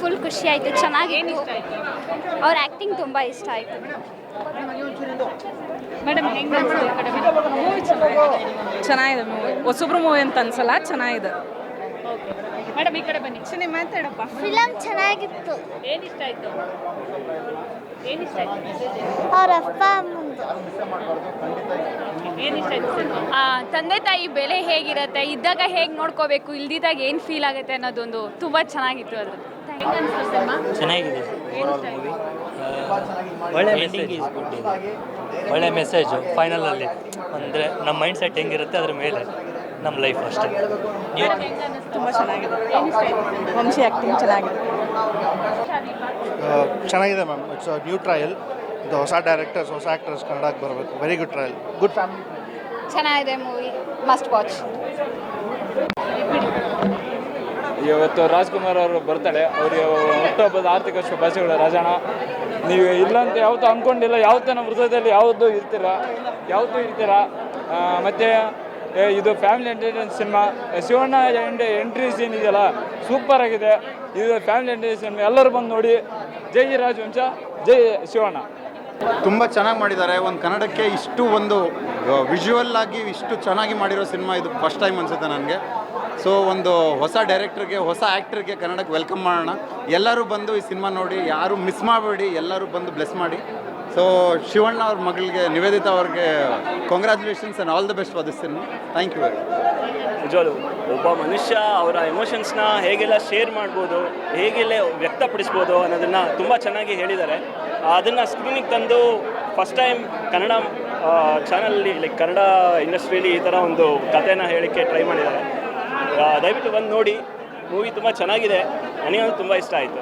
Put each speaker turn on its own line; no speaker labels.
Full ಖುಷಿ ಆಯಿತು, ಚೆನ್ನಾಗಿತ್ತು. ಅವ್ರ ಆ್ಯಕ್ಟಿಂಗ್ ತುಂಬ ಇಷ್ಟ ಆಯಿತು.
ಮೇಡಮ್ ಚೆನ್ನಾಗಿದೆ ಮೂವಿ. ಹೊಸಬ್ರು ಮೂವಿ ಅಂತ ಅನ್ಸಲ್ಲ, ಚೆನ್ನಾಗಿದೆ.
ಮೇಡಮ್ ಈ ಕಡೆ ಬನ್ನಿ.
ನೀವು ಮಾತಾಡಪ್ಪ.
ಫಿಲಮ್ ಚೆನ್ನಾಗಿತ್ತು.
ಏನಿಷ್ಟ ಆಯಿತು? ಏನಿಷ್ಟ ಆಯಿತು?
ಅವ್ರ ಅಪ್ಪ ಅಮ್ಮಂದು
ಏನಿಷ್ಟ ಆಯಿತು ಸಿನಿಮಾ?
ತಂದೆ ತಾಯಿ ಬೆಲೆ ಹೇಗಿರುತ್ತೆ, ಇದ್ದಾಗ ಹೇಗೆ ನೋಡ್ಕೋಬೇಕು, ಇಲ್ದಿದ್ದಾಗ ಏನು ಫೀಲ್ ಆಗುತ್ತೆ ಅನ್ನೋದೊಂದು ತುಂಬ ಚೆನ್ನಾಗಿತ್ತು. ಅದು
ಹೆಂಗೆ ಅನಿಸ್ತು ಸಿನಿಮಾ?
ಚೆನ್ನಾಗಿದೆ.
ಏನಿಷ್ಟ ಆಯಿತು?
ಒಳ್ಳೆ ಮೆಸೇಜ್ ಈಸ್ ಗುಡ್ ಇದೆ. ಒಳ್ಳೆ ಮೆಸೇಜು ಫೈನಲಲ್ಲಿ ಅಂದರೆ ನಮ್ಮ ಮೈಂಡ್ ಸೆಟ್ ಹೆಂಗಿರುತ್ತೆ ಅದ್ರ ಮೇಲೆ ನಮ್ಮ ಲೈಫ್ ಅಷ್ಟೇ.
ಮೇಡಮ್ ಹೆಂಗೆ ಅನಿಸ್ತು?
ತುಂಬ ಚೆನ್ನಾಗಿದೆ.
ಏನಿಷ್ಟ ಆಯಿತು?
ವಂಶಿ ಆ್ಯಕ್ಟಿಂಗ್ ಚೆನ್ನಾಗಿದೆ.
ಚೆನ್ನಾಗಿದೆ ಮ್ಯಾಮ್. It's new trial. ಇದು ಹೊಸ ಡೈರೆಕ್ಟರ್ಸ್, ಹೊಸ ಆ್ಯಕ್ಟರ್ಸ್ ಕನ್ನಡಕ್ಕೆ ಬರಬೇಕು. Very good trial, good family.
ಚೆನ್ನಾಗಿದೆ ಮೂವಿ, ಮಸ್ಟ್ ವಾಚ್.
ಇವತ್ತು ರಾಜ್ಕುಮಾರ್ ಅವರು ಬರ್ತಾಳೆ. ಅವರಿಗೆ ಹುಟ್ಟುಹಬ್ಬದ ಆರ್ಥಿಕ ಶುಭಾಶಯಗಳು ರಾಜಣ್ಣ. ನೀವು ಇಲ್ಲಂತ ಯಾವತ್ತೂ ಅಂದ್ಕೊಂಡಿಲ್ಲ, ಯಾವತ್ತೂ ನಮ್ಮ ಹೃದಯದಲ್ಲಿ ಯಾವತ್ತೂ ಇರ್ತೀರ. ಮತ್ತು ಇದು family entertainment cinema. Shivanna entry scene ಇದೆಯಲ್ಲ, ಸೂಪರ್ ಆಗಿದೆ. ಇದು ಫ್ಯಾಮಿಲಿ ಎಂಟರ್ಟೈನ್ಮೆಂಟ್ ಸಿನಿಮಾ, ಎಲ್ಲರೂ ಬಂದು ನೋಡಿ. ಜೈ ರಾಜವಂಶ, ಜೈ ಶಿವಣ್ಣ.
ತುಂಬ ಚೆನ್ನಾಗಿ ಮಾಡಿದ್ದಾರೆ. ಒಂದು ಕನ್ನಡಕ್ಕೆ ಇಷ್ಟು ಒಂದು ವಿಜುವಲ್ ಆಗಿ ಇಷ್ಟು ಚೆನ್ನಾಗಿ ಮಾಡಿರೋ ಸಿನಿಮಾ ಇದು ಫಸ್ಟ್ ಟೈಮ್ ಅನಿಸುತ್ತೆ ನನಗೆ. ಸೊ ಒಂದು ಹೊಸ ಡೈರೆಕ್ಟ್ರಿಗೆ, ಹೊಸ ಆ್ಯಕ್ಟ್ರಿಗೆ ಕನ್ನಡಕ್ಕೆ ವೆಲ್ಕಮ್ ಮಾಡೋಣ. ಎಲ್ಲರೂ ಬಂದು ಈ ಸಿನಿಮಾ ನೋಡಿ, ಯಾರು ಮಿಸ್ ಮಾಡಬೇಡಿ, ಎಲ್ಲರೂ ಬಂದು ಬ್ಲೆಸ್ ಮಾಡಿ. ಸೊ ಶಿವಣ್ಣ ಅವ್ರ ಮಗಳಿಗೆ, ನಿವೇದಿತಾ ಅವ್ರಿಗೆ congratulations and all the best for this cinema. Thank you very much.
ನಿಜವಾಗ್ಲೂ ಒಬ್ಬ ಮನುಷ್ಯ ಅವರ ಎಮೋಷನ್ಸ್ನ ಹೇಗೆಲ್ಲ ಶೇರ್ ಮಾಡ್ಬೋದು, ಹೇಗೆಲ್ಲ ವ್ಯಕ್ತಪಡಿಸ್ಬೋದು ಅನ್ನೋದನ್ನು ತುಂಬ ಚೆನ್ನಾಗಿ ಹೇಳಿದ್ದಾರೆ. ಅದನ್ನು ಸ್ಕ್ರೀನಿಗೆ ತಂದು ಫಸ್ಟ್ ಟೈಮ್ ಕನ್ನಡ ಚಾನಲಲ್ಲಿ, ಲೈಕ್ ಕನ್ನಡ ಇಂಡಸ್ಟ್ರಿಯಲ್ಲಿ ಈ ಥರ ಒಂದು ಕಥೆನ ಹೇಳೋಕ್ಕೆ ಟ್ರೈ ಮಾಡಿದ್ದಾರೆ. ದಯವಿಟ್ಟು ಬಂದು ನೋಡಿ. ಮೂವಿ ತುಂಬ ಚೆನ್ನಾಗಿದೆ, ನನಗಂತೂ ತುಂಬ ಇಷ್ಟ ಆಯಿತು.